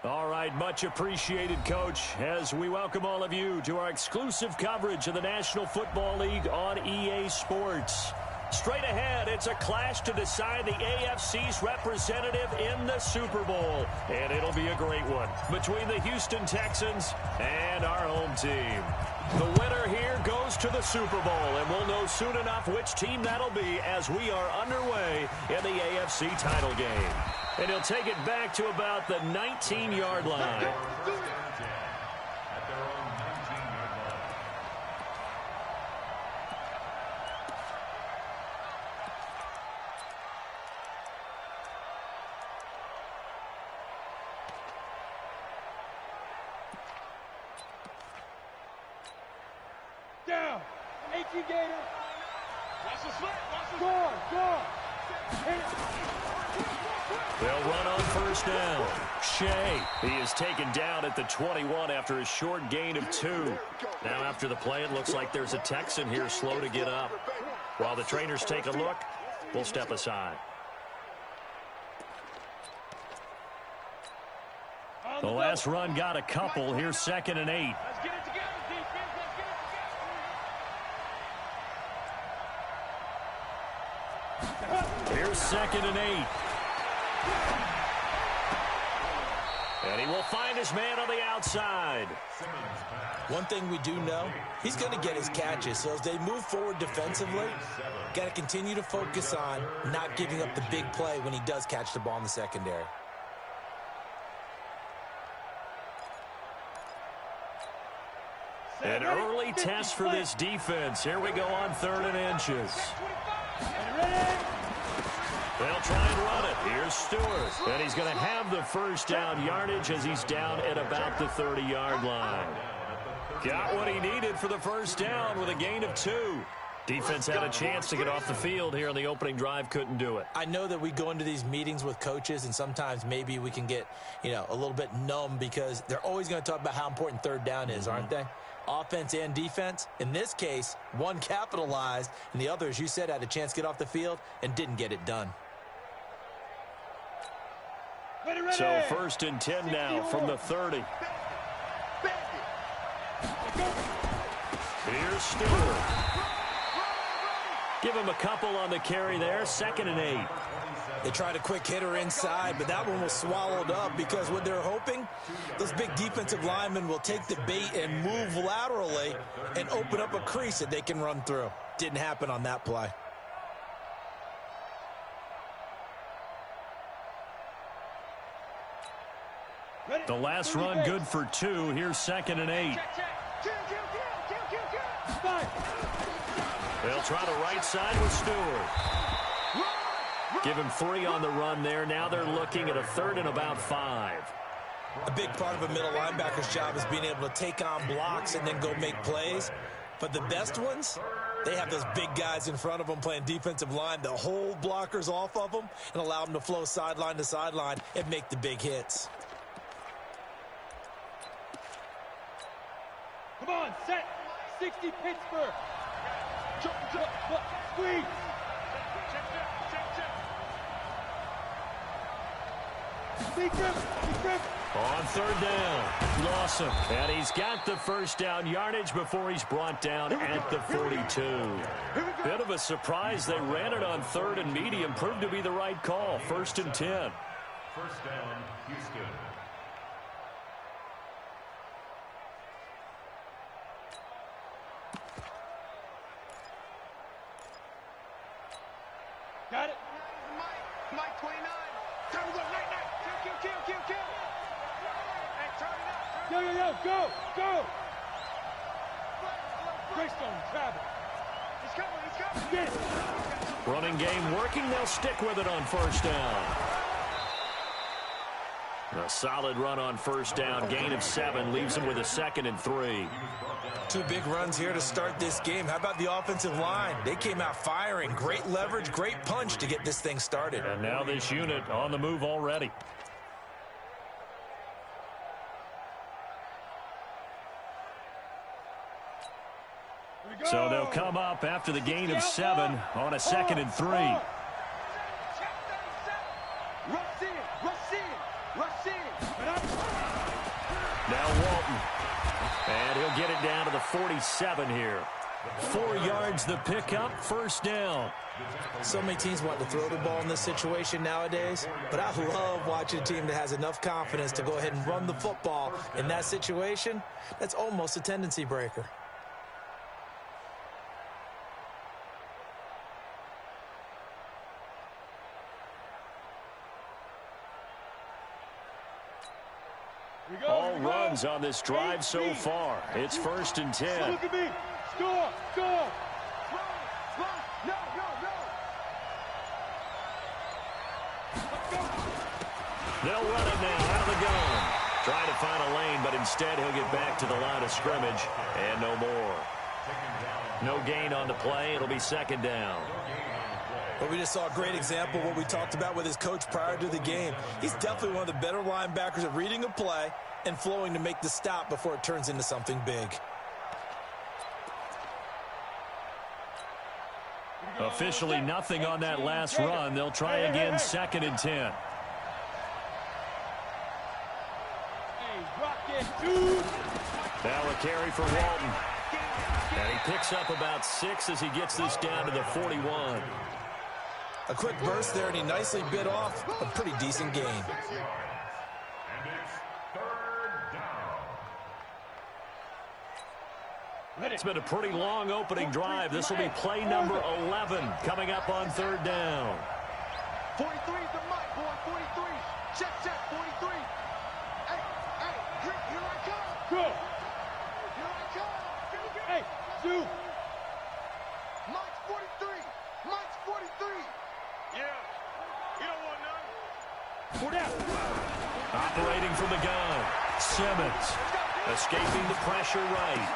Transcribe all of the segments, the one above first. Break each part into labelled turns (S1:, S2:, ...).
S1: All right, much appreciated, Coach, as we welcome all of you to our exclusive coverage of the National Football League on EA Sports. Straight ahead, it's a clash to decide the AFC's representative in the Super Bowl, and it'll be a great one between the Houston Texans and our home team. The winner here goes to the Super Bowl, and we'll know soon enough which team that'll be as we are underway in the AFC title game. And he'll take it back to about the 19-yard line.
S2: Down. 18 Gator. Watch the slip. Watch the Go.
S1: They'll run on first down. Shea, he is taken down at the 21 after a short gain of 2. Now after the play, it looks like there's a Texan here slow to get up. While the trainers take a look, we'll step aside. The last run got a couple. Here's 2nd and 8.
S2: Let's get it together, defense. Let's get it together.
S1: Here's 2nd and 8. And he will find his man on the outside.
S3: One thing we do know, he's going to get his catches. So as they move forward defensively, got to continue to focus on not giving up the big play when he does catch the ball in the secondary.
S1: An early test for this defense. Here we go on 3rd and inches. They'll try and run it. Here's Stewart. And he's going to have the first down yardage as he's down at about the 30-yard line. Got what he needed for the first down with a gain of 2. Defense had a chance to get off the field here on the opening drive. Couldn't do it.
S3: I know that we go into these meetings with coaches, and sometimes maybe we can get, a little bit numb because they're always going to talk about how important 3rd down is, aren't they? Offense and defense. In this case, one capitalized, and the other, as you said, had a chance to get off the field and didn't get it done.
S1: So 1st and 10 now from the 30. Here's Stewart. Give him a couple on the carry there. 2nd and 8.
S3: They tried a quick hitter inside, but that one was swallowed up because what they're hoping, those big defensive linemen will take the bait and move laterally and open up a crease that they can run through. Didn't happen on that play.
S1: The last run good for 2. Here's 2nd and 8. They'll try the right side with Stewart. Give him 3 on the run there. Now they're looking at a 3rd and about 5.
S3: A big part of a middle linebacker's job is being able to take on blocks and then go make plays. But the best ones, they have those big guys in front of them playing defensive line that hold blockers off of them and allow them to flow sideline to sideline and make the big hits.
S2: Come on, set. 60 Pittsburgh. Squeeze.
S1: On 3rd down, Lawson. And he's got the first down yardage before he's brought down at the 42. Bit of a surprise. They ran it on 3rd and medium. Proved to be the right call. 1st and 10.
S4: 1st down, Houston.
S2: Got it.
S5: Mike 29. Time to go. Night. Kill. Hey, turn it up.
S2: Go. Greystone, Travis.
S5: He's coming.
S2: Get it.
S1: Running game working. They'll stick with it on 1st down. A solid run on 1st down. Gain of 7 leaves him with a 2nd and 3.
S3: 2 big runs here to start this game. How about the offensive line? They came out firing. Great leverage, great punch to get this thing started.
S1: And now this unit on the move already. So they'll come up after the gain of 7 on a 2nd and 3.
S2: Rush in.
S5: Rush in.
S1: Now Walton. And he'll get it down to the 47 here. 4 yards the pickup, first down.
S3: So many teams want to throw the ball in this situation nowadays, but I love watching a team that has enough confidence to go ahead and run the football in that situation. That's almost a tendency breaker.
S1: All runs on this drive so far. It's 1st and 10.
S2: Look at me. Score. Score.
S5: No.
S1: They'll run it now out of the gun. Trying to find a lane, but instead he'll get back to the line of scrimmage and no more. No gain on the play. It'll be 2nd down.
S3: But we just saw a great example of what we talked about with his coach prior to the game. He's definitely one of the better linebackers at reading a play and flowing to make the stop before it turns into something big.
S1: Officially nothing on that last run. They'll try again, 2nd and 10. Now a carry for Walton. And he picks up about 6 as he gets this down to the 41.
S3: A quick burst there, and he nicely bit off a pretty decent gain.
S4: And it's 3rd down.
S1: It's been a pretty long opening drive. This will be play number 11 coming up on 3rd down.
S5: 43 is the mic, boy. 43. Check, 43. Hey, here I come.
S2: Go.
S5: Here I come.
S2: Hey, shoot.
S5: Mike's 43. Mike's 43. Yeah. You don't want none.
S2: Put out.
S1: Operating from the gun. Simmons. Escaping the pressure right.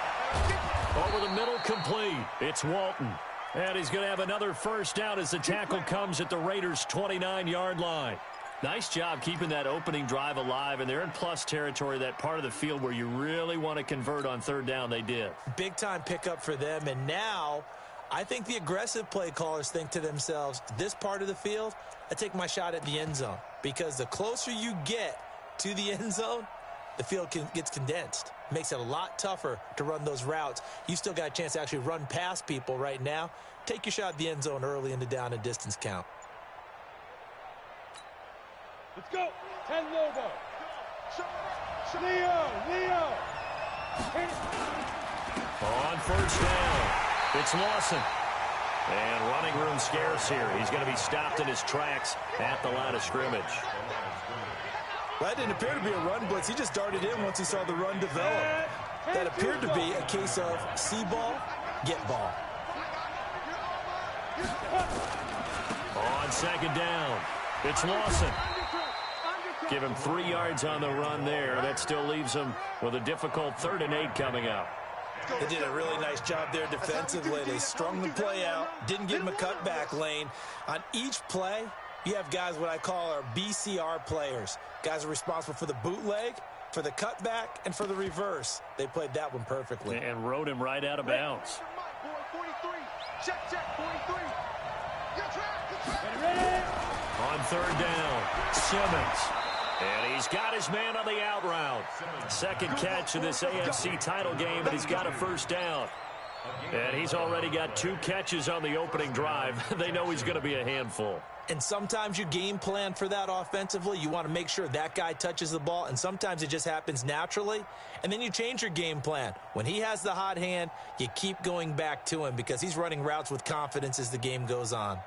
S1: Over the middle, complete. It's Walton. And he's going to have another first down as the tackle comes at the Raiders' 29-yard line. Nice job keeping that opening drive alive, and they're in plus territory, that part of the field where you really want to convert on 3rd down. They did.
S3: Big-time pickup for them, and now I think the aggressive play callers think to themselves, this part of the field, I take my shot at the end zone, because the closer you get to the end zone, the field gets condensed. Makes it a lot tougher to run those routes. You still got a chance to actually run past people right now. Take your shot at the end zone early in the down and distance count.
S2: Let's go. 10 Lobo. Leo.
S1: On 1st down, it's Lawson. And running room scarce here. He's going to be stopped in his tracks at the line of scrimmage.
S3: That didn't appear to be a run blitz. He just darted in once he saw the run develop. That appeared to be a case of see ball, get ball.
S1: On 2nd down, it's Lawson. Give him 3 yards on the run there. That still leaves him with a difficult 3rd and 8 coming up.
S3: They did a really nice job there defensively. They strung the play out, didn't give him a cutback lane. On each play, you have guys what I call our BCR players. Guys are responsible for the bootleg, for the cutback, and for the reverse. They played that one perfectly.
S1: And rode him right out of bounds.
S5: Check, 43.
S1: On 3rd down, Simmons. And he's got his man on the out route. 2nd catch of this AFC title game, and he's got a first down. And he's already got 2 catches on the opening drive. They know he's going to be a handful.
S3: And sometimes you game plan for that offensively. You want to make sure that guy touches the ball, and sometimes it just happens naturally. And then you change your game plan. When he has the hot hand, you keep going back to him because he's running routes with confidence as the game goes on.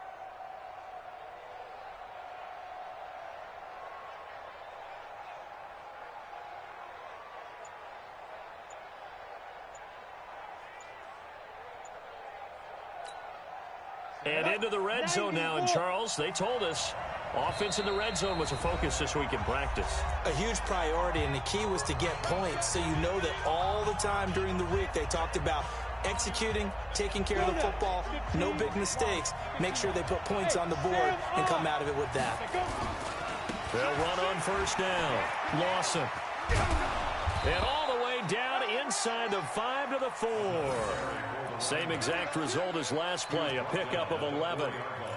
S1: And into the red zone now, and Charles, they told us offense in the red zone was a focus this week in practice.
S3: A huge priority, and the key was to get points, so you know that all the time during the week they talked about executing, taking care of the football, no big mistakes, make sure they put points on the board and come out of it with that.
S1: They'll run on 1st down. Lawson. And all the way down inside the 5 to the 4. Same exact result as last play, a pickup of 11.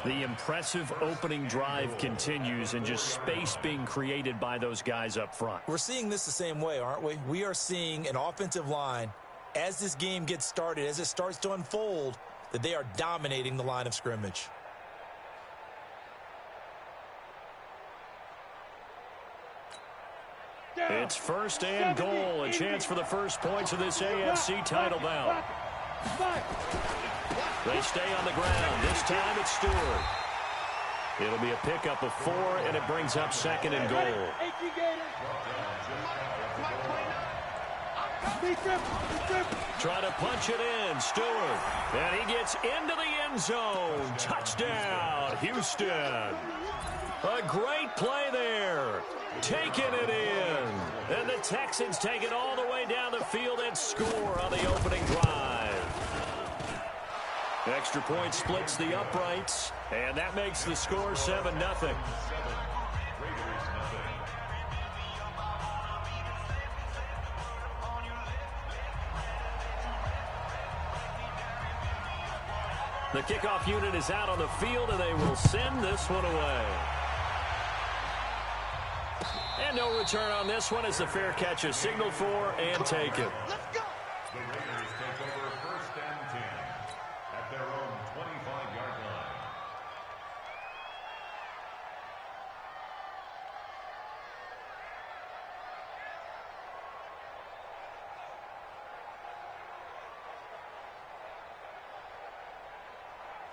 S1: The impressive opening drive continues and just space being created by those guys up front.
S3: We're seeing this the same way, aren't we? We are seeing an offensive line, as this game gets started, as it starts to unfold, that they are dominating the line of scrimmage.
S1: It's first and goal, a chance for the first points of this AFC title bout. They stay on the ground. This time it's Stewart. It'll be a pickup of 4, and it brings up second and goal. Try to punch it in, Stewart. And he gets into the end zone. Touchdown, Houston. A great play there. Taking it in. And the Texans take it all the way down the field and score on the opening drive. Extra point splits the uprights, and that makes the score 7-0. The kickoff unit is out on the field, and they will send this one away. And no return on this one as the fair catch is signaled for and taken.
S5: Let's go.
S4: The Raiders take over first and 10 at their own 25-yard line.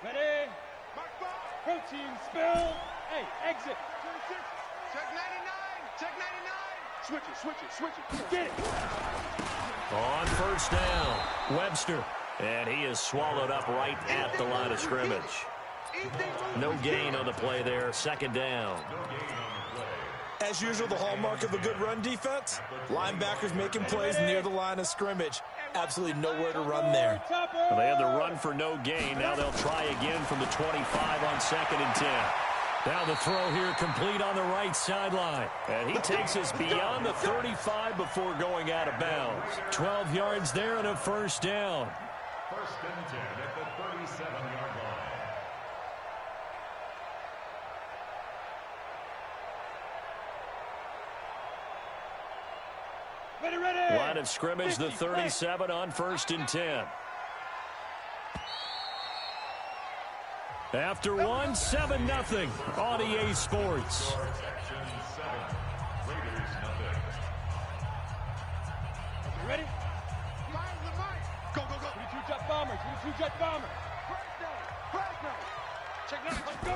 S2: Ready? Protein spill. Hey, exit.
S5: Check 99. Check 99. Switch it, switch it, switch it.
S2: Get it.
S1: On first down, Webster. And he is swallowed up right at the line of scrimmage. No gain on the play there. Second down.
S3: As usual, the hallmark of a good run defense, linebackers making plays near the line of scrimmage. Absolutely nowhere to run there.
S1: Well, they had the run for no gain. Now they'll try again from the 25 on second and 10. Now the throw here complete on the right sideline. And he takes us beyond the 35 before going out of bounds. 12 yards there and a first down.
S4: First and 10 at the 37-yard line.
S2: Ready, ready.
S1: Line of scrimmage, the 37 on first and 10. After one, 7-0 on EA Sports.
S4: Section 7, Raiders nothing.
S2: You ready?
S5: Go, go, go.
S2: 22 jet bombers. 22 jet bombers.
S5: Crash down. Check 9. Let's go.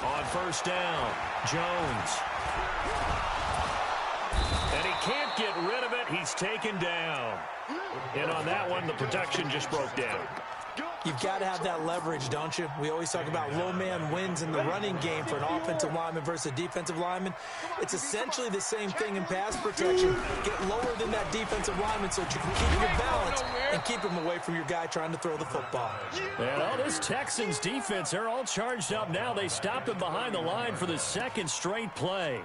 S1: On first down, Jones. And he can't get rid of it. He's taken down. And on that one, the protection just broke down.
S3: You've got to have that leverage, don't you? We always talk about low man wins in the running game for an offensive lineman versus a defensive lineman. It's essentially the same thing in pass protection. Get lower than that defensive lineman so that you can keep your balance and keep him away from your guy trying to throw the football.
S1: And all this Texans defense, they're all charged up now. They stopped him behind the line for the second straight play.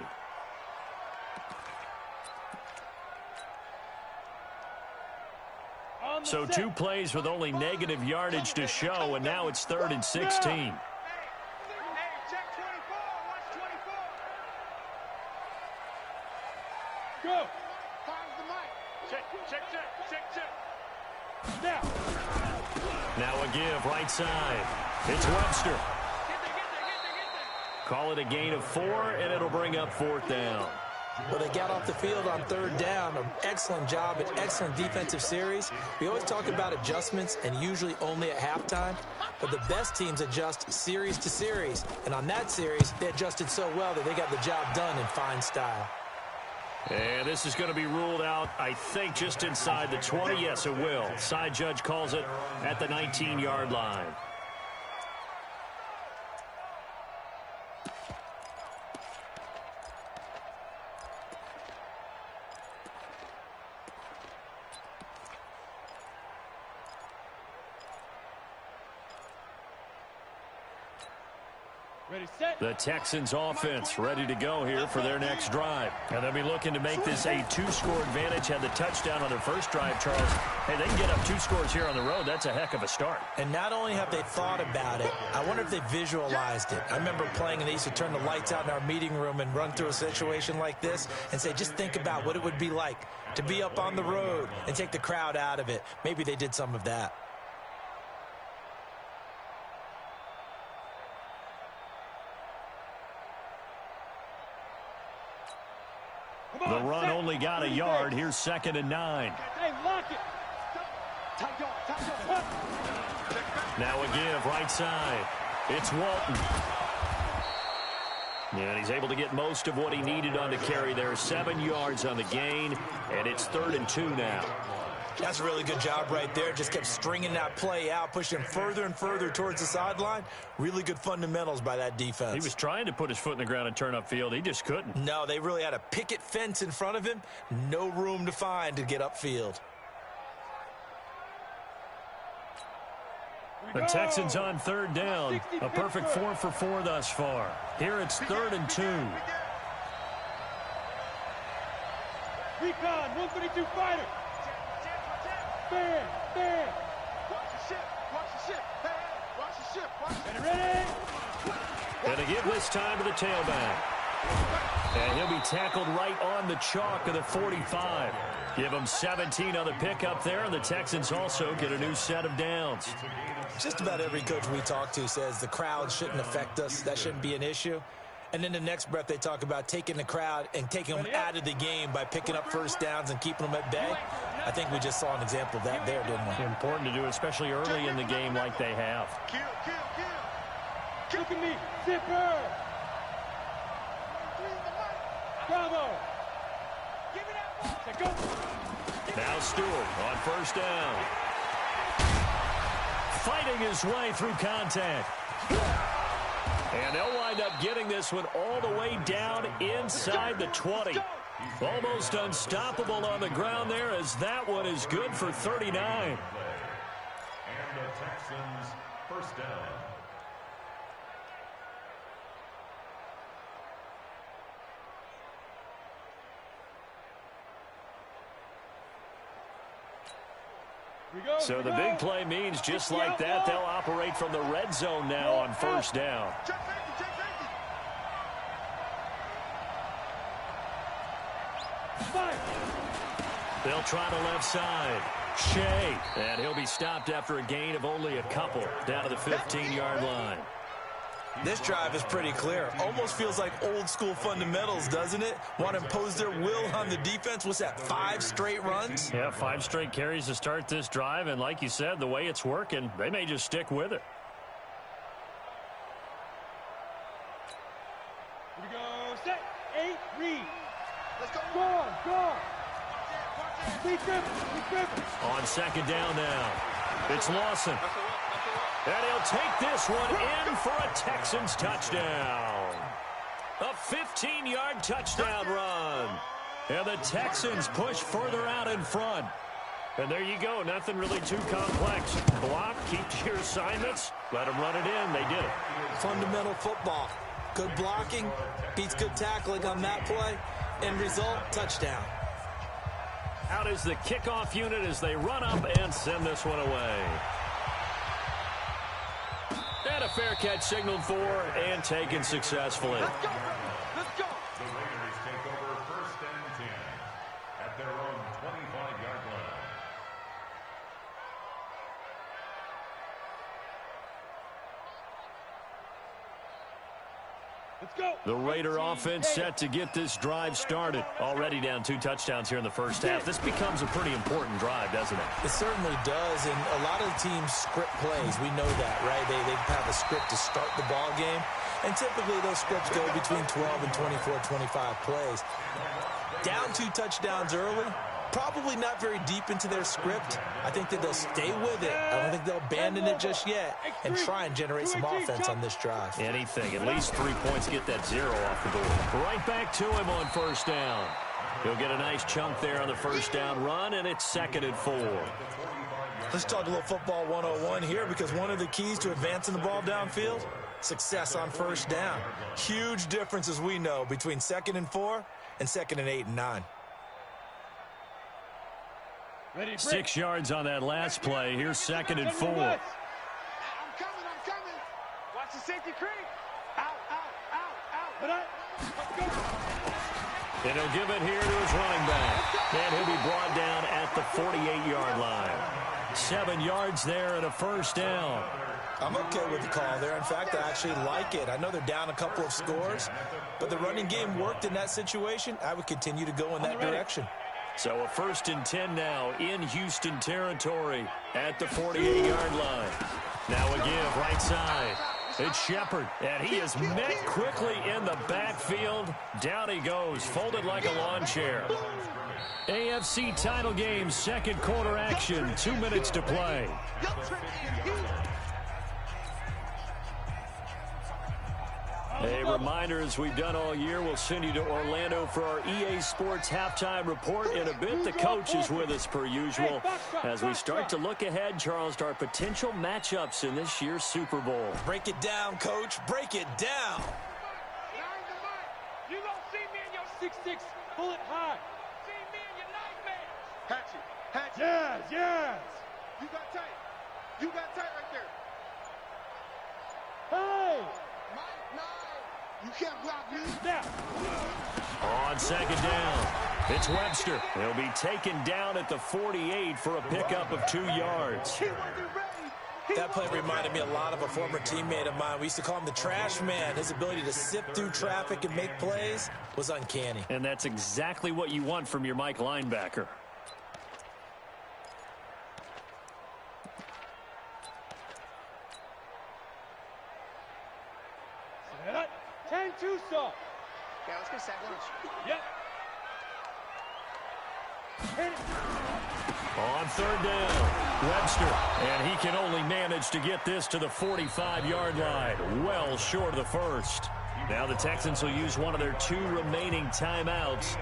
S1: So 2 plays with only negative yardage to show, and now it's 3rd and 16.
S5: Hey, check 24. Watch 24.
S2: Go.
S5: Find the mic. Check.
S2: Now.
S1: Now a give, right side. It's Webster.
S5: Get there.
S1: Call it a gain of 4, and it'll bring up 4th down.
S3: Well, they got off the field on 3rd down. An excellent job, an excellent defensive series. We always talk about adjustments, and usually only at halftime. But the best teams adjust series to series. And on that series, they adjusted so well that they got the job done in fine style.
S1: And this is going to be ruled out, I think, just inside the 20. Yes, it will. Side judge calls it at the 19-yard line. The Texans offense ready to go here for their next drive. And they'll be looking to make this a 2-score advantage. Had the touchdown on their first drive, Charles. Hey, they can get up 2 scores here on the road. That's a heck of a start.
S3: And not only have they thought about it, I wonder if they visualized it. I remember playing and they used to turn the lights out in our meeting room and run through a situation like this and say, just think about what it would be like to be up on the road and take the crowd out of it. Maybe they did some of that.
S1: The run only got a yard. Here's 2nd and 9. Now a give right side. It's Walton. And he's able to get most of what he needed on the carry there. 7 yards on the gain, and it's 3rd and 2 now.
S3: That's a really good job right there. Just kept stringing that play out, pushing him further and further towards the sideline. Really good fundamentals by that defense.
S1: He was trying to put his foot in the ground and turn upfield. He just couldn't.
S3: No, they really had a picket fence in front of him. No room to find to get upfield.
S1: The Texans on 3rd down. A perfect 4 for 4 thus far. Here it's 3rd and 2.
S2: Recon, 132 fighter. Stand.
S5: Watch the ship. Hey, watch the ship.
S2: Ready?
S1: And to give this time to the tailback. And he'll be tackled right on the chalk of the 45. Give him 17 on the pickup there, and the Texans also get a new set of downs.
S3: Just about every coach we talk to says the crowd shouldn't affect us. That shouldn't be an issue. And then the next breath they talk about taking the crowd and taking them out of the game by picking up first downs and keeping them at bay. I think we just saw an example of that there, didn't we?
S1: Important to do, especially early in the game like they have.
S5: Kill.
S2: Look at me. Zipper. Bravo. Give me that ball. Go.
S1: Now Stewart on 1st down. Fighting his way through contact. And they'll wind up getting this one all the way down inside the 20. Almost unstoppable on the ground there, as that one is good for 39.
S4: And the Texans 1st down.
S1: So the big play means just like that, they'll operate from the red zone now on 1st down. They'll try the left side. Shea. And he'll be stopped after a gain of only a couple down to the 15-yard line.
S3: This drive is pretty clear. Almost feels like old school fundamentals, doesn't it? Want to impose their will on the defense. What's that, 5 straight runs?
S1: Yeah, 5 straight carries to start this drive. And like you said, the way it's working, they may just stick with it.
S2: Here we go. Set. 8. Read.
S5: Let's go.
S2: Go. Lee Griffin.
S1: On 2nd down now. It's Lawson. And he'll take this one in for a Texans touchdown. A 15-yard touchdown run. And the Texans push further out in front. And there you go. Nothing really too complex. Block, keep to your assignments, let them run it in. They did it.
S3: Fundamental football. Good blocking, beats good tackling on that play. End result, touchdown.
S1: Out is the kickoff unit as they run up and send this one away. And a fair catch signaled for and taken successfully.
S5: Let's go.
S4: The Raiders take over 1st and 10 at their own 25-yard line.
S2: Let's go.
S1: The Raider offense set to get this drive started. Already down 2 touchdowns here in the first half. This becomes a pretty important drive, doesn't it?
S3: It certainly does, and a lot of the teams script plays. We know that, right? They have a script to start the ball game, and typically those scripts go between 12 and 24, 25 plays. Down 2 touchdowns early, probably not very deep into their script. I think that they'll stay with it. I don't think they'll abandon it just yet and try and generate some offense on this drive.
S1: Anything. At least 3 points, get that 0 off the board. Right back to him on 1st down. He'll get a nice chunk there on the 1st down run, and it's 2nd and 4.
S3: Let's talk a little football 101 here, because one of the keys to advancing the ball downfield success on first down. Huge difference, as we know, between 2nd and 4 and 2nd and 8 and 9.
S1: 6 yards on that last play. Here's 2nd and 4.
S5: I'm coming. Watch the safety creep. Out. Let's go.
S1: And he'll give it here to his running back. And he'll be brought down at the 48-yard line. 7 yards there and a first down.
S3: I'm okay with the call there. In fact, I actually like it. I know they're down a couple of scores, but the running game worked in that situation. I would continue to go in that direction.
S1: So a 1st and 10 now in Houston territory at the 48-yard line. Now a give right side. It's Shepard, and he is met quickly in the backfield. Down he goes, folded like a lawn chair. AFC title game, 2nd quarter action, 2 minutes to play. A reminder, as we've done all year, we'll send you to Orlando for our EA Sports halftime report. In a bit, the coach is with us per usual as we start to look ahead, Charles, to our potential matchups in this year's Super Bowl.
S3: Break it down, Coach. Break it down.
S2: You don't see me in your 6'6", bullet high. See me in your nightmares.
S5: Hatchet.
S2: Yes.
S5: You got tight right there.
S2: Hey.
S5: You can't block me.
S2: Now.
S1: On 2nd down, it's Webster. He'll be taken down at the 48 for a pickup of 2 yards.
S5: He wasn't ready.
S3: That play reminded me a lot of a former teammate of mine. We used to call him the trash man. His ability to sift through traffic and make plays was uncanny.
S1: And that's exactly what you want from your Mike linebacker.
S2: Set up. 10-2 soft.
S5: Yeah, let's get sack lunch.
S2: Yep. Hit it.
S1: On 3rd down, Webster, and he can only manage to get this to the 45-yard line, well short of the first. Now the Texans will use one of their 2 remaining timeouts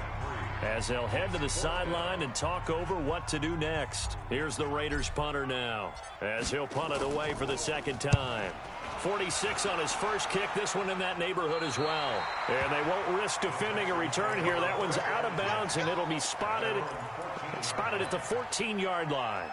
S1: as they'll head to the sideline and talk over what to do next. Here's the Raiders punter now as he'll punt it away for the 2nd time. 46 on his first kick, this one in that neighborhood as well. And they won't risk defending a return here. That one's out of bounds, and it'll be spotted at the 14-yard line.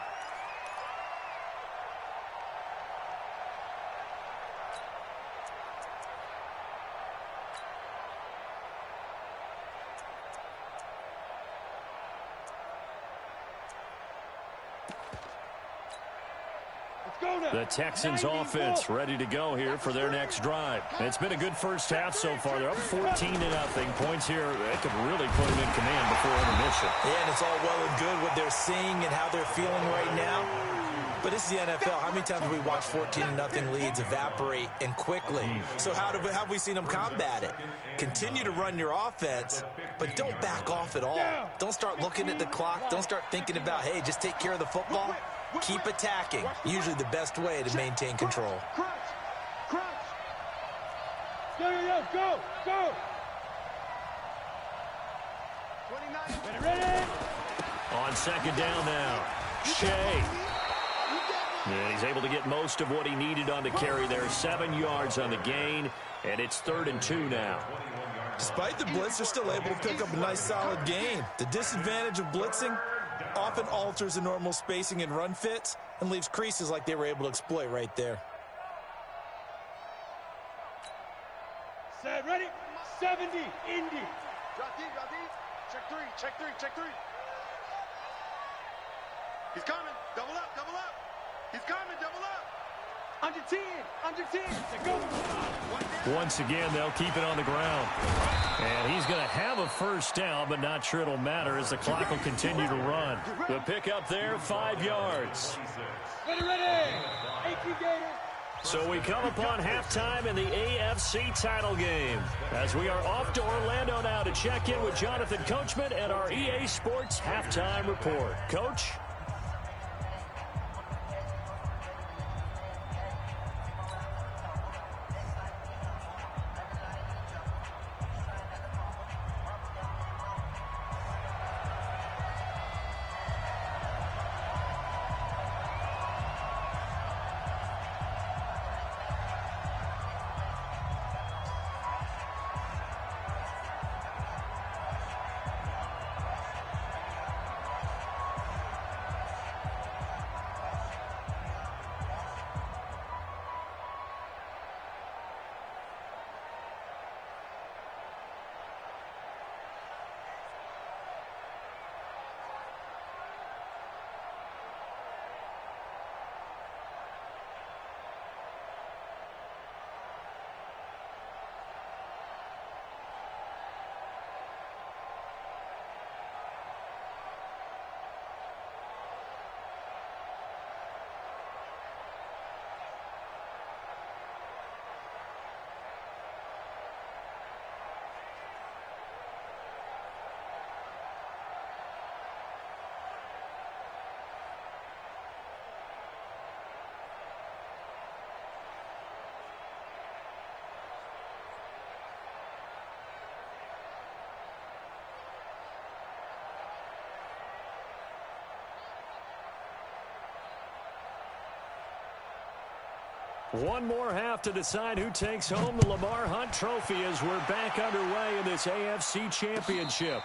S1: The Texans offense ready to go here for their next drive. It's been a good first half so far. They're up 14-0. Points here, they could really put them in command before intermission.
S3: Yeah, and it's all well and good what they're seeing and how they're feeling right now. But this is the NFL. How many times have we watched 14-0 leads evaporate and quickly? So how have we seen them combat it? Continue to run your offense, but don't back off at all. Don't start looking at the clock. Don't start thinking about, hey, just take care of the football. Keep attacking. Usually the best way to maintain control.
S5: Crunch.
S2: Go.
S5: 29.
S2: Ready.
S1: On 2nd down now, Shea. And he's able to get most of what he needed on the carry there. 7 yards on the gain, and it's 3rd and 2 now.
S3: Despite the blitz, they're still able to pick up a nice solid gain. The disadvantage of blitzing often alters the normal spacing and run fits and leaves creases like they were able to exploit right there.
S2: Set. Ready. 70. Indy.
S5: Drop deep. Check three. He's coming. Double up. He's coming. Double up. Under 10. Go.
S1: Once again, they'll keep it on the ground. And he's going to have a first down, but not sure it'll matter as the clock will continue to run. The pickup there, 5 yards.
S2: Ready. 18 Gators.
S1: So we come upon halftime in the AFC title game as we are off to Orlando now to check in with Jonathan Coachman and our EA Sports halftime report. Coach? One more half to decide who takes home the Lamar Hunt Trophy as we're back underway in this AFC Championship.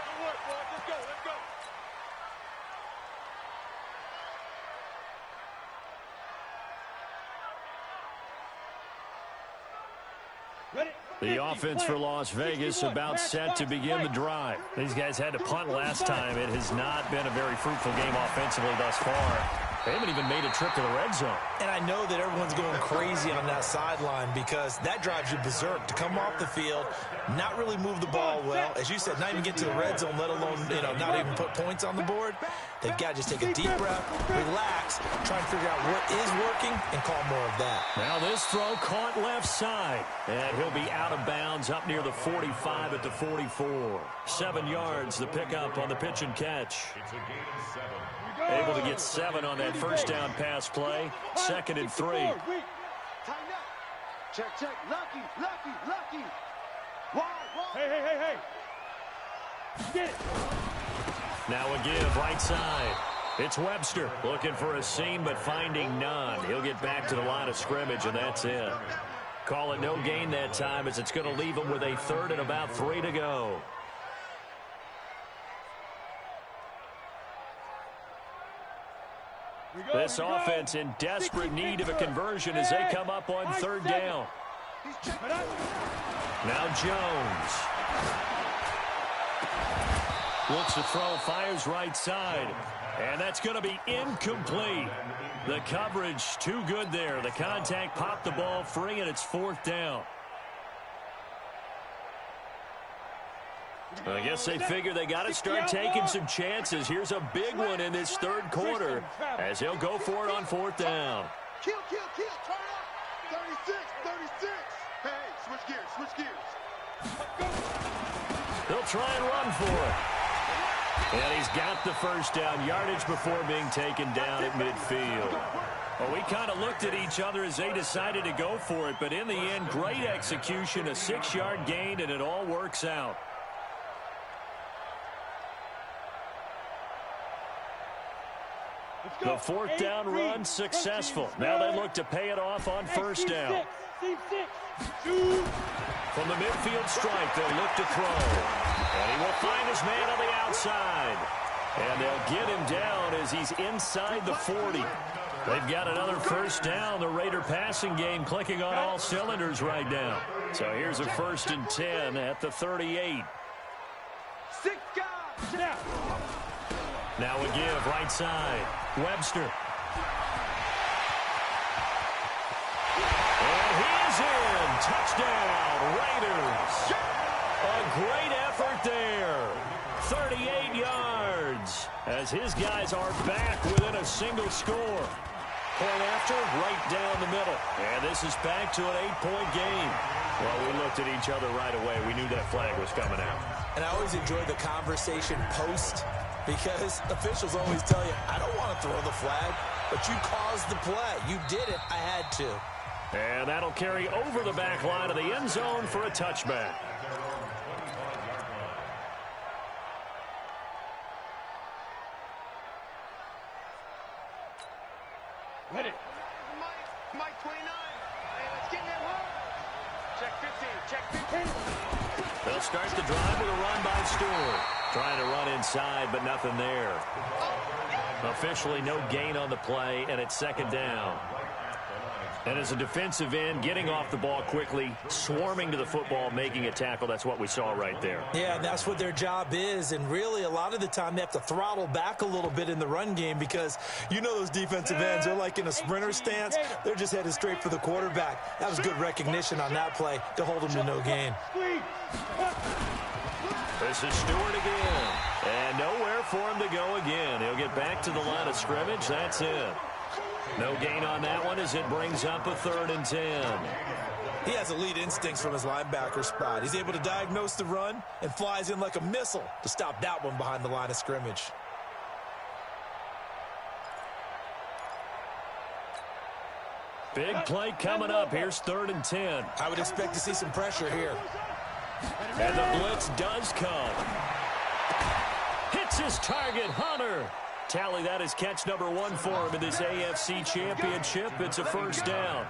S2: Good work, boys. Let's go. Let's go. Ready?
S1: The offense for Las Vegas about set to begin the drive. These guys had to punt last time. It has not been a very fruitful game offensively thus far. They haven't even made a trip to the red zone.
S3: And I know that everyone's going crazy on that sideline because that drives you berserk to come off the field, not really move the ball well. As you said, not even get to the red zone, let alone, not even put points on the board. They've got to just take a deep breath, relax, try and figure out what is working, and call more of that.
S1: Now this throw caught left side. And he'll be out of bounds up near the 45 at the 44. 7 yards, the pickup on the pitch and catch.
S4: It's a gain of 7.
S1: Able to get 7 on that first down pass play. 2nd and 3.
S5: Tighten up. Check, check. Lucky, lucky, lucky. Wide.
S2: Hey. Get it.
S1: Now a give right side. It's Webster looking for a seam but finding none. He'll get back to the line of scrimmage, and that's it. Call it no gain that time as it's going to leave him with a 3rd and about 3 to go. This offense in desperate need of a conversion as they come up on 3rd down. Now Jones. Looks to throw, fires right side. And that's going to be incomplete. The coverage too good there. The contact popped the ball free, and it's 4th down. I guess they figure they got to start taking some chances. Here's a big one in this 3rd quarter as he'll go for it on 4th down.
S5: Kill. Turn up. 36. Hey, switch gears.
S1: They'll try and run for it. And he's got the first down yardage before being taken down at midfield. Well, we kind of looked at each other as they decided to go for it, but in the end, great execution, a 6-yard gain, and it all works out. The 4th down run successful. Now they look to pay it off on 1st down. From the midfield stripe, they'll look to throw. And he will find his man on the outside. And they'll get him down as he's inside the 40. They've got another first down. The Raider passing game clicking on all cylinders right now. So here's a 1st and 10 at the 38.
S5: 6 guys.
S2: Sit out.
S1: Now a give right side. Webster. And he is in. Touchdown, Raiders. A great effort there. 38 yards as his guys are back within a single score. Point after, right down the middle. And this is back to an 8-point game. Well, we looked at each other right away. We knew that flag was coming out.
S3: And I always enjoy the conversation post because officials always tell you, I don't want to throw the flag, but you caused the play. You did it. I had to.
S1: And that'll carry over the back line of the end zone for a touchback.
S2: Ready.
S5: Mike 29. Hey, let's get in that hole. Check 15.
S1: They'll start the drive with a run by Stewart. Trying to run inside, but nothing there. Officially no gain on the play, and it's 2nd down. And as a defensive end, getting off the ball quickly, swarming to the football, making a tackle, that's what we saw right there.
S3: Yeah, and that's what their job is. And really, a lot of the time, they have to throttle back a little bit in the run game because you know those defensive ends, they're like in a sprinter stance. They're just headed straight for the quarterback. That was good recognition on that play to hold them to no gain.
S1: This is Stewart again. And nowhere for him to go again. He'll get back to the line of scrimmage. That's it. No gain on that one as it brings up a 3rd and 10.
S3: He has elite instincts from his linebacker spot. He's able to diagnose the run and flies in like a missile to stop that one behind the line of scrimmage.
S1: Big play coming up. Here's 3rd and 10.
S3: I would expect to see some pressure here.
S1: And the blitz does come. Hits his target, Hunter. Tally that is catch number 1 for him in this AFC Championship. It's a first down.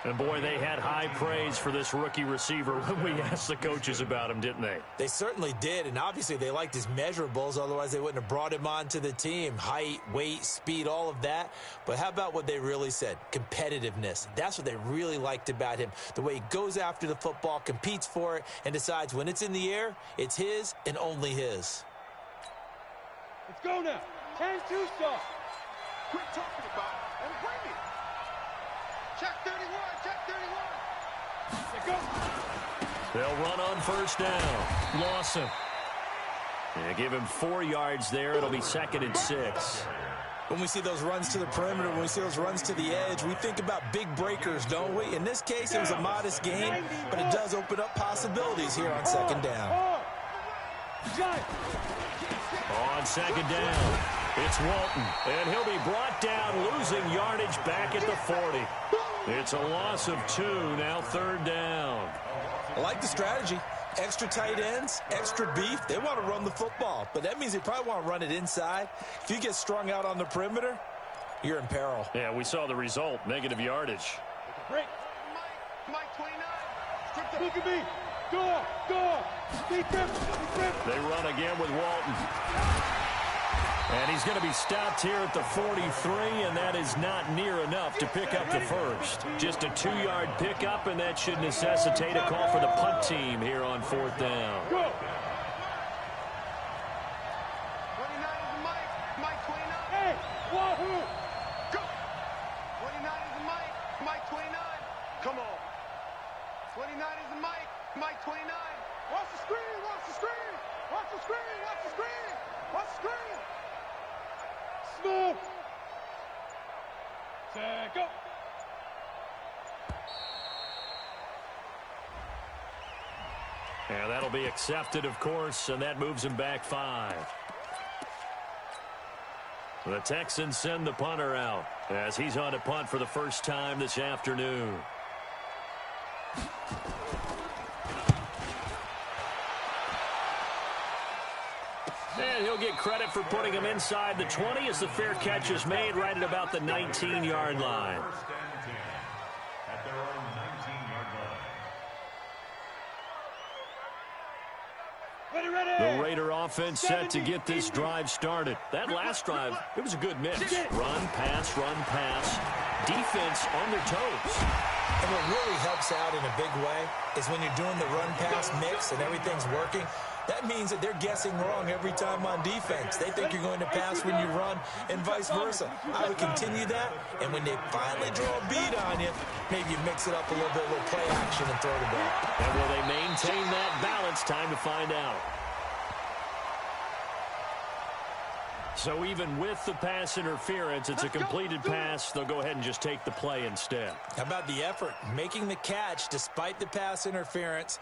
S1: And, boy, they had high praise for this rookie receiver when we asked the coaches about him, didn't they?
S3: They certainly did, and obviously they liked his measurables. Otherwise, they wouldn't have brought him onto the team. Height, weight, speed, all of that. But how about what they really said? Competitiveness. That's what they really liked about him. The way he goes after the football, competes for it, and decides when it's in the air, it's his and only his.
S2: Let's go now. 10-2 stop.
S5: Quit talking about it and bring it. Check 31, check 31.
S2: Let's go.
S1: They'll run on first down. Lawson. Yeah, give him 4 yards there. It'll be 2nd and 6.
S3: When we see those runs to the perimeter, when we see those runs to the edge, we think about big breakers, don't we? In this case, it was a modest gain, but it does open up possibilities here on 2nd down.
S1: On 2nd down, it's Walton, and he'll be brought down, losing yardage back at the 40. It's a loss of 2, now 3rd down.
S3: I like the strategy. Extra tight ends, extra beef. They want to run the football, but that means they probably want to run it inside. If you get strung out on the perimeter, you're in peril.
S1: Yeah, we saw the result, negative yardage.
S2: Break.
S5: Mike 29.
S2: Look at me. Go.
S1: They run again with Walton. And he's going to be stopped here at the 43, and that is not near enough to pick up the first. Just a 2-yard pickup, and that should necessitate a call for the punt team here on 4th down.
S2: Go.
S5: 29 is Mike. Mike 29.
S2: Hey, Wahoo.
S5: Go. 29 is Mike. Mike 29. Come on. 29 is Mike. Mike 29. Watch the screen. Watch the screen. Watch the screen. Watch the screen. Watch the screen.
S2: Smooth. Set, go.
S1: And that'll be accepted, of course, and that moves him back 5. The Texans send the punter out as he's on to punt for the first time this afternoon. And he'll get credit for putting him inside the 20 as the fair catch is made right at about the 19-yard line.
S4: First and 10 at their own 19-yard line.
S2: Ready.
S1: The Raider offense set to get this drive started. That last drive, it was a good mix. Run, pass, defense on their toes.
S3: And what really helps out in a big way is when you're doing the run-pass mix and everything's working, that means that they're guessing wrong every time on defense. They think you're going to pass when you run and vice versa. I would continue that, and when they finally draw a beat on you, maybe you mix it up a little bit, a little play action and throw the ball.
S1: And will they maintain that balance? Time to find out. So even with the pass interference, it's a completed pass. They'll go ahead and just take the play instead.
S3: How about the effort? Making the catch despite the pass interference.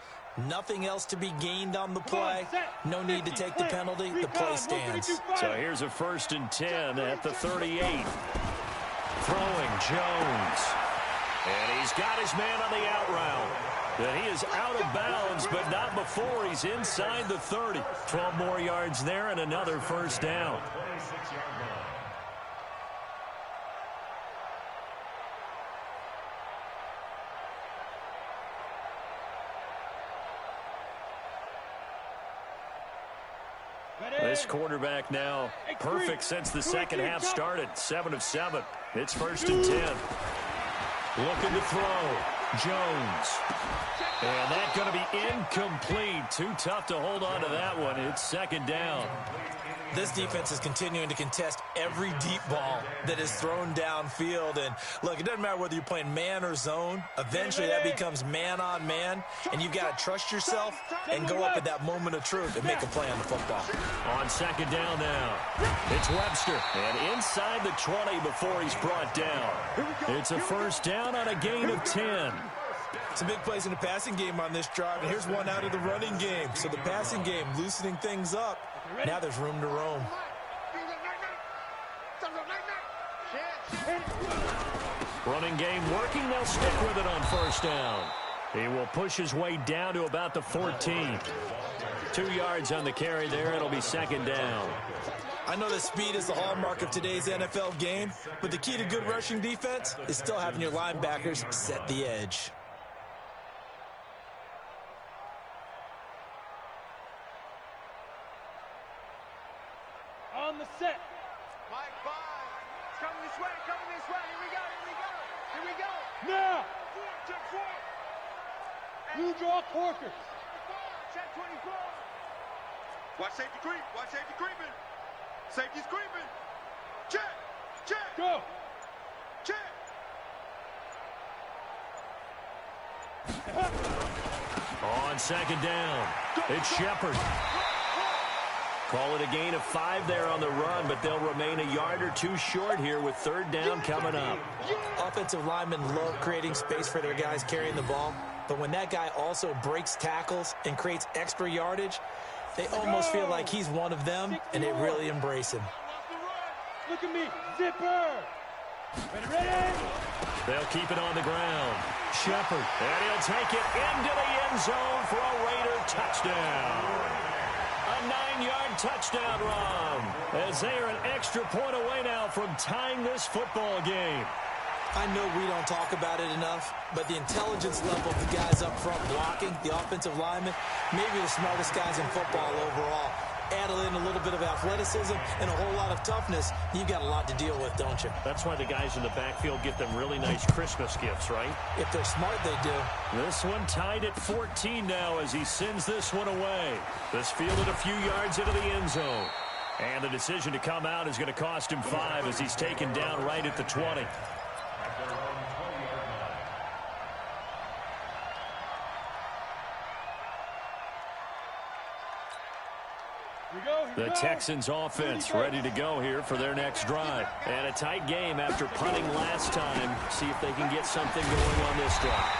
S3: Nothing else to be gained on the play. No need to take the penalty. The play stands.
S1: So here's a 1st and 10 at the 38. Throwing Jones. And he's got his man on the out route. And he is out of bounds, but not before he's inside the 30. 12 more yards there and another first down.
S4: 26-yard line.
S1: This quarterback now perfect since the second half started. 7 of 7. It's 1st and 10. Looking to throw. Jones. And that's going to be incomplete. Too tough to hold on to that one. It's 2nd down.
S3: This defense is continuing to contest every deep ball that is thrown downfield. And, look, it doesn't matter whether you're playing man or zone. Eventually, that becomes man-on-man. And you've got to trust yourself and go up at that moment of truth and make a play on the football.
S1: On 2nd down now, it's Webster. And inside the 20 before he's brought down. It's a first down on a gain of 10.
S3: Some big plays in the passing game on this drive, and here's one out of the running game. So the passing game loosening things up. Now there's room to roam.
S1: Running game working. They'll stick with it on first down. He will push his way down to about the 14. 2 yards on the carry there. It'll be 2nd down.
S3: I know that speed is the hallmark of today's NFL game, but the key to good rushing defense is still having your linebackers set the edge.
S2: On the set.
S5: Mike 5. It's coming this way, coming this way. Here we go, here we go. Here we go.
S2: Now.
S5: Check 4.
S2: You draw Corker.
S5: Check 24. Watch safety creep. Watch safety creeping. Safety's creeping. Check. Check.
S2: Go.
S5: Check.
S1: On second down, it's Shepard. Call it a gain of 5 there on the run, but they'll remain a yard or two short here with third down coming up.
S3: Offensive linemen love creating space for their guys carrying the ball, but when that guy also breaks tackles and creates extra yardage, they almost feel like he's one of them, and they really embrace him.
S2: Look at me. Zipper. Ready?
S1: They'll keep it on the ground. Shepard, and he'll take it into the end zone for a Raider touchdown. A 9-yard touchdown run, as they are an extra point away now from tying this football game.
S3: I know we don't talk about it enough, but the intelligence level of the guys up front blocking, the offensive linemen, maybe the smartest guys in football overall. Add in a little bit of athleticism and a whole lot of toughness, you've got a lot to deal with, don't you?
S1: That's why the guys in the backfield get them really nice Christmas gifts, right?
S3: If they're smart, they do.
S1: This one tied at 14 now as he sends this one away. This fielded a few yards into the end zone. And the decision to come out is going to cost him 5 as he's taken down right at the 20. The Texans offense ready to go here for their next drive. And a tight game after punting last time. See if they can get something going on this drive.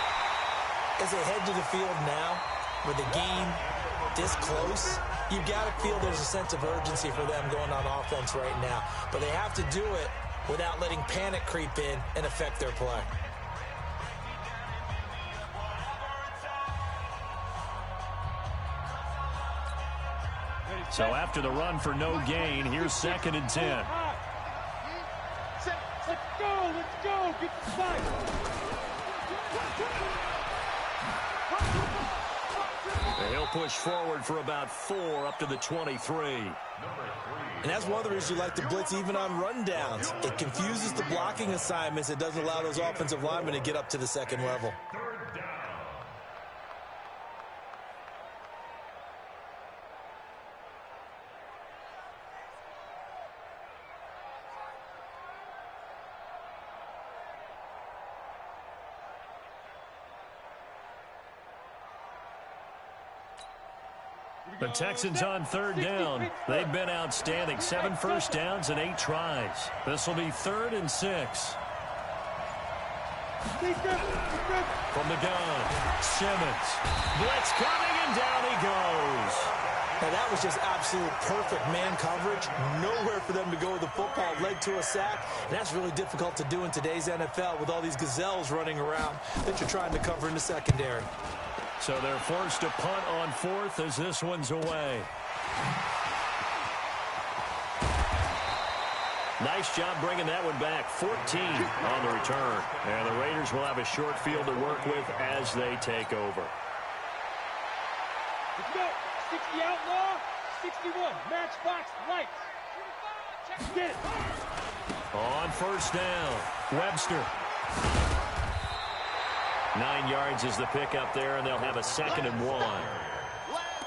S3: As they head to the field now, with the game this close, you've got to feel there's a sense of urgency for them going on offense right now. But they have to do it without letting panic creep in and affect their play.
S1: So after the run for no gain, here's 2nd and 10.
S2: Let's go. Let's go. Get the spike.
S1: He'll push forward for about 4 up to the 23.
S3: And that's one of the reasons you like to blitz even on rundowns. It confuses the blocking assignments. It doesn't allow those offensive linemen to get up to the second level.
S1: The Texans on 3rd down. They've been outstanding. 7 first downs and 8 tries. This will be 3rd and 6. From the gun, Simmons. Blitz coming, and down he goes.
S3: Now, that was just absolute perfect man coverage. Nowhere for them to go with the football. Led to a sack. And that's really difficult to do in today's NFL with all these gazelles running around that you're trying to cover in the secondary.
S1: So they're forced to punt on 4th as this one's away. Nice job bringing that one back. 14 on the return. And the Raiders will have a short field to work with as they take over.
S2: Let's go. 60 outlaw. 61. Matchbox lights. Get it.
S1: On 1st down, Webster. 9 yards is the pickup there, and they'll have a 2nd and 1.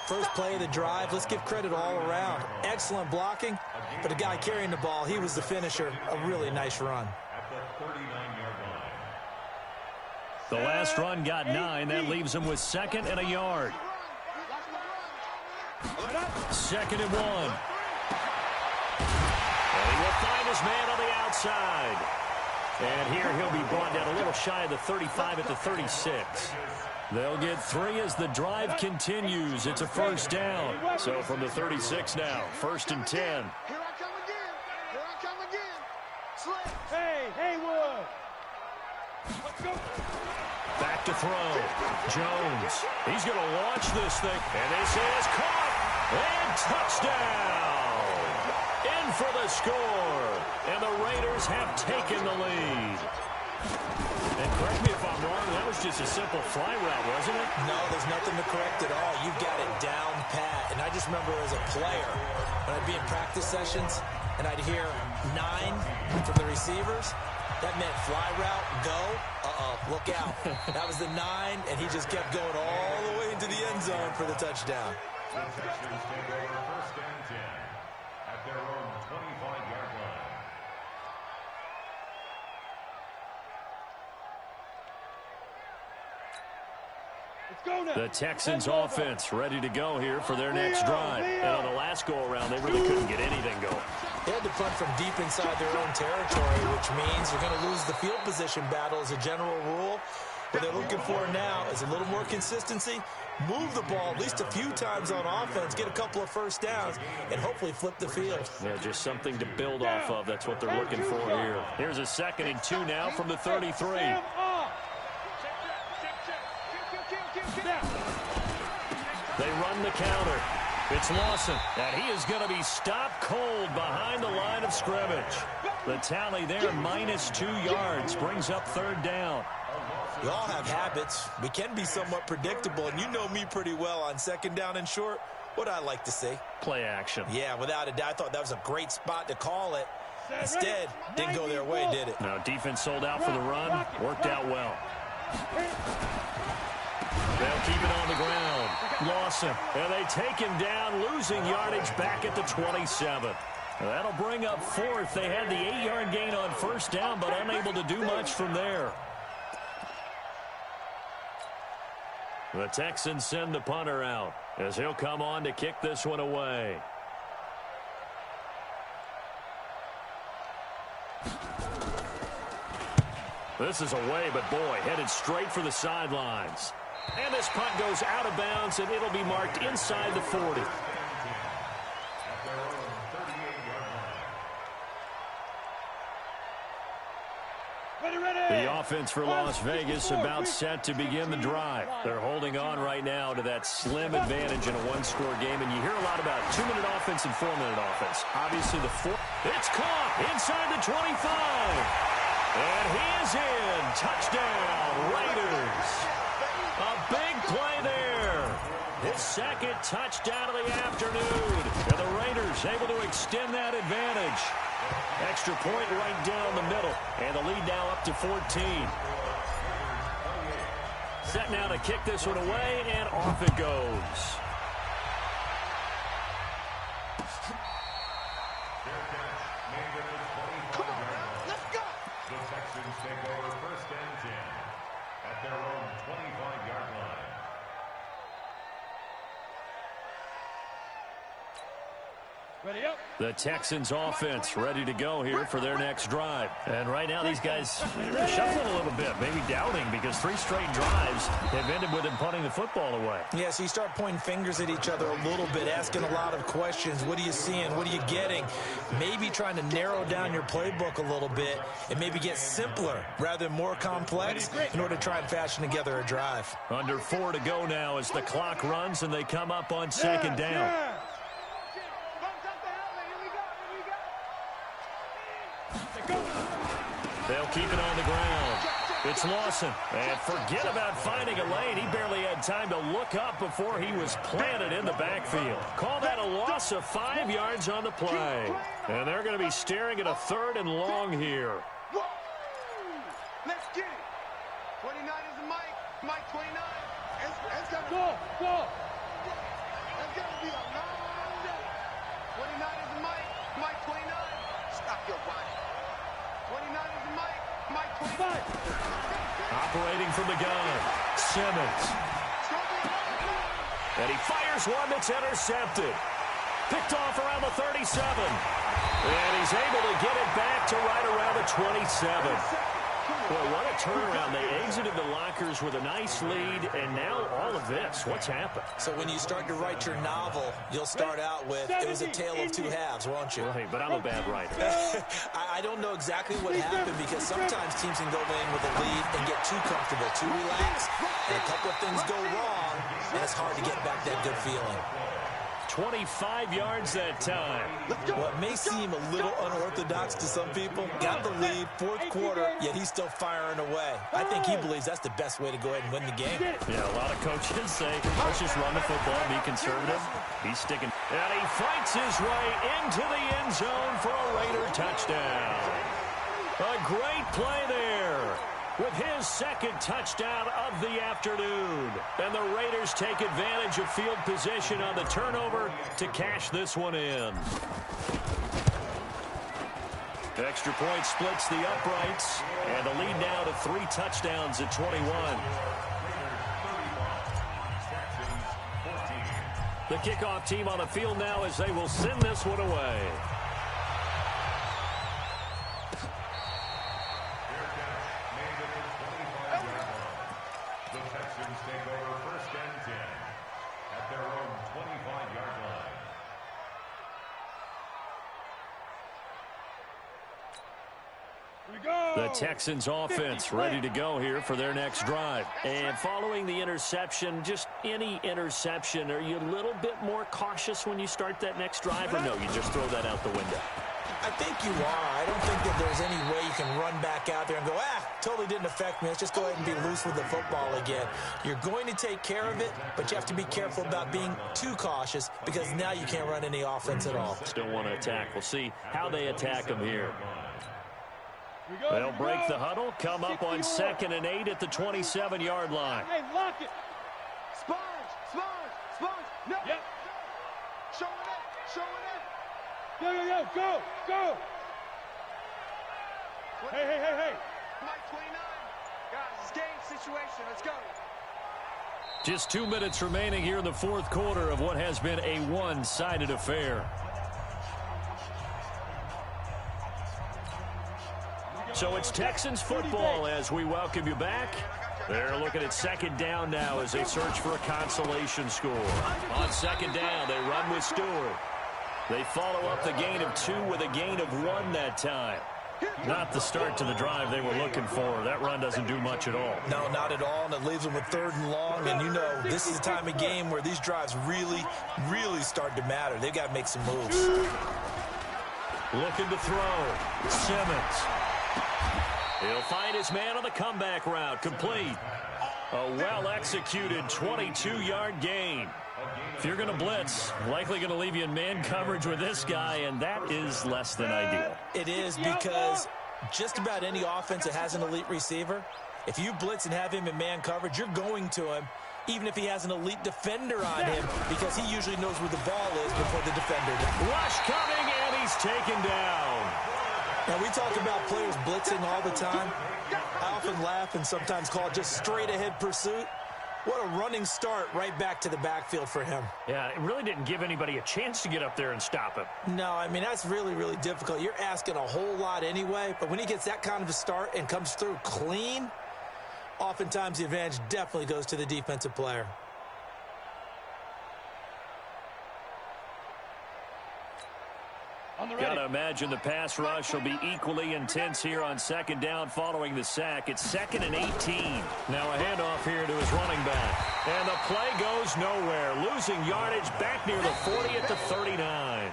S3: First play of the drive, let's give credit all around. Excellent blocking, but the guy carrying the ball, he was the finisher. A really nice run.
S1: The last run got 9. That leaves him with 2nd and a yard. 2nd and 1. And he will find his man on the outside. And here he'll be brought down a little shy of the 35 at the 36. They'll get 3 as the drive continues. It's a 1st down. So from the 36 now, 1st and 10.
S5: Here I come again. Here I come again. Slip.
S2: Hey, Haywood. Let's go.
S1: Back to throw. Jones. He's going to launch this thing. And this is caught. And touchdown. In for the score. And the Raiders have taken the lead. And correct me if I'm wrong, that was just a simple fly route, wasn't it?
S3: No, there's nothing to correct at all. You've got it down pat. And I just remember as a player, when I'd be in practice sessions and I'd hear 9 from the receivers, that meant fly route, go, look out. That was the 9, and he just kept going all the way into the end zone for the touchdown.
S4: The Texans take over first and 10 at their own 25-yard line.
S1: The Texans offense ready to go here for their next drive. And on the last go-around, they really couldn't get anything going.
S3: They had to punt from deep inside their own territory, which means they're going to lose the field position battle as a general rule. What they're looking for now is a little more consistency, move the ball at least a few times on offense, get a couple of first downs, and hopefully flip the field.
S1: Yeah, just something to build off of. That's what they're looking for here. Here's a 2nd and 2 now from the 33. They run the counter. It's Lawson, and he is going to be stopped cold behind the line of scrimmage. The tally there, -2 yards, brings up 3rd down.
S3: We all have habits. We can be somewhat predictable, and you know me pretty well on 2nd down and short. What I like to see.
S1: Play action.
S3: Yeah, without a doubt. I thought that was a great spot to call it. Instead, didn't go their way, did it?
S1: Now, defense sold out for the run. Worked out well. They'll keep it on the ground. Lawson, and they take him down, losing yardage back at the 27. That'll bring up 4th. They had the 8-yard gain on 1st down, but unable to do much from there. The Texans send the punter out as he'll come on to kick this one away. This is away, but boy, headed straight for the sidelines. And this punt goes out of bounds, and it'll be marked inside the 40. The offense for Las Vegas about set to begin the drive. They're holding on right now to that slim advantage in a one-score game, and you hear a lot about 2-minute offense and 4-minute offense. Obviously, the 4. It's caught inside the 25. And he is in. Touchdown, Raiders. A big play there. His 2nd touchdown of the afternoon. And the Raiders able to extend that advantage. Extra point right down the middle. And the lead now up to 14. Set now to kick this one away, and off it goes.
S5: Come on, now, let's go.
S4: The Texans take over first and 10 at their own 25-yard line.
S2: Ready up.
S1: The Texans offense ready to go here for their next drive. And right now these guys, they're shuffling a little bit, maybe doubting, because 3 straight drives have ended with them punting the football away.
S3: Yeah, so you start pointing fingers at each other a little bit, asking a lot of questions. What are you seeing? What are you getting? Maybe trying to narrow down your playbook a little bit and maybe get simpler rather than more complex in order to try and fashion together a drive.
S1: Under 4 to go now as the clock runs and they come up on 2nd down. They'll keep it on the ground. It's Lawson. And forget about finding a lane. He barely had time to look up before he was planted in the backfield. Call that a loss of 5 yards on the play. And they're going to be staring at a 3rd and long here.
S5: Let's get it. 29 is the Mike. Mike 29. It's gonna
S2: Go.
S5: It's gonna be a long day. 29 is the Mike. Mike 29. Stop your body. 29 is the Mike. Mike 25.
S1: Operating from the gun, Simmons. And he fires one that's intercepted. Picked off around the 37. And he's able to get it back to right around the 27. Boy, what a turnaround. They exited the lockers with a nice lead, and now all of this. What's happened?
S3: So when you start to write your novel, you'll start out with, it was a tale of 2 halves, won't you?
S1: Right, but I'm a bad writer.
S3: I don't know exactly what happened because sometimes teams can go in with a lead and get too comfortable, too relaxed, and a couple of things go wrong, and it's hard to get back that good feeling.
S1: 25 yards that time.
S3: What may seem a little unorthodox to some people, got the lead, fourth quarter, yet he's still firing away. I think he believes that's the best way to go ahead and win the game.
S1: Yeah, a lot of coaches say, let's just run the football, be conservative. He's sticking. And he fights his way into the end zone for a Raider touchdown. A great play there with his second touchdown of the afternoon. And the Raiders take advantage of field position on the turnover to cash this one in. Extra point splits the uprights, and the lead now to 3 touchdowns at 21. The kickoff team on the field now as they will send this one away.
S4: The Texans take over first and 10 at their own 25-yard line.
S1: The Texans offense ready to go here for their next drive. And following the interception, just any interception, are you a little bit more cautious when you start that next drive, or no, you just throw that out the window?
S3: I think you are. I don't think that there's any way you can run back out there and go, totally didn't affect me. Let's just go ahead and be loose with the football again. You're going to take care of it, but you have to be careful about being too cautious because now you can't run any offense at all.
S1: Still want to attack. We'll see how they attack them here. They'll break the huddle, come up on 2nd and 8 at the 27-yard line.
S5: Hey, lock it. Sponge. No.
S2: Yep.
S5: Show it up.
S2: Yo, go. Hey.
S5: Mike 29. Guys, it's game situation. Let's go.
S1: Just 2 minutes remaining here in the fourth quarter of what has been a one-sided affair. So it's Texans football as we welcome you back. They're looking at second down now as they search for a consolation score. On second down, they run with Stewart. They follow up the gain of 2 with a gain of 1 that time. Not the start to the drive they were looking for. That run doesn't do much at all.
S3: No, not at all, and it leaves them with 3rd and long. And you know, this is the time of game where these drives really, really start to matter. They've got to make some moves.
S1: Looking to throw. Simmons. He'll find his man on the comeback route. Complete. A well-executed 22-yard gain. If you're going to blitz, likely going to leave you in man coverage with this guy, and that is less than ideal.
S3: It is, because just about any offense that has an elite receiver, if you blitz and have him in man coverage, you're going to him, even if he has an elite defender on him, because he usually knows where the ball is before the defender does.
S1: Rush coming, and he's taken down.
S3: Now, we talk about players blitzing all the time. I often laugh and sometimes call it just straight-ahead pursuit. What a running start right back to the backfield for him.
S1: Yeah, it really didn't give anybody a chance to get up there and stop him.
S3: No, I mean, that's really, really difficult. You're asking a whole lot anyway, but when he gets that kind of a start and comes through clean, oftentimes the advantage definitely goes to the defensive player.
S1: Got to imagine the pass rush will be equally intense here on second down following the sack. It's 2nd and 18. Now a handoff here to his running back. And the play goes nowhere. Losing yardage back near the 40 at the 39.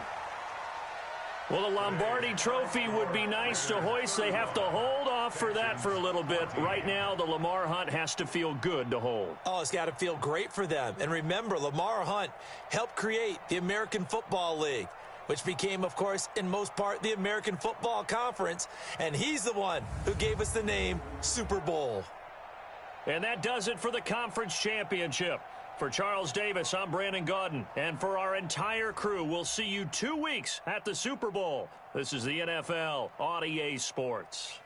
S1: Well, the Lombardi Trophy would be nice to hoist. They have to hold off for that for a little bit. Right now, the Lamar Hunt has to feel good to hold.
S3: Oh, it's got to feel great for them. And remember, Lamar Hunt helped create the American Football League, which became, of course, in most part, the American Football Conference. And he's the one who gave us the name Super Bowl.
S1: And that does it for the conference championship. For Charles Davis, I'm Brandon Gaudin. And for our entire crew, we'll see you 2 weeks at the Super Bowl. This is the NFL on EA Sports.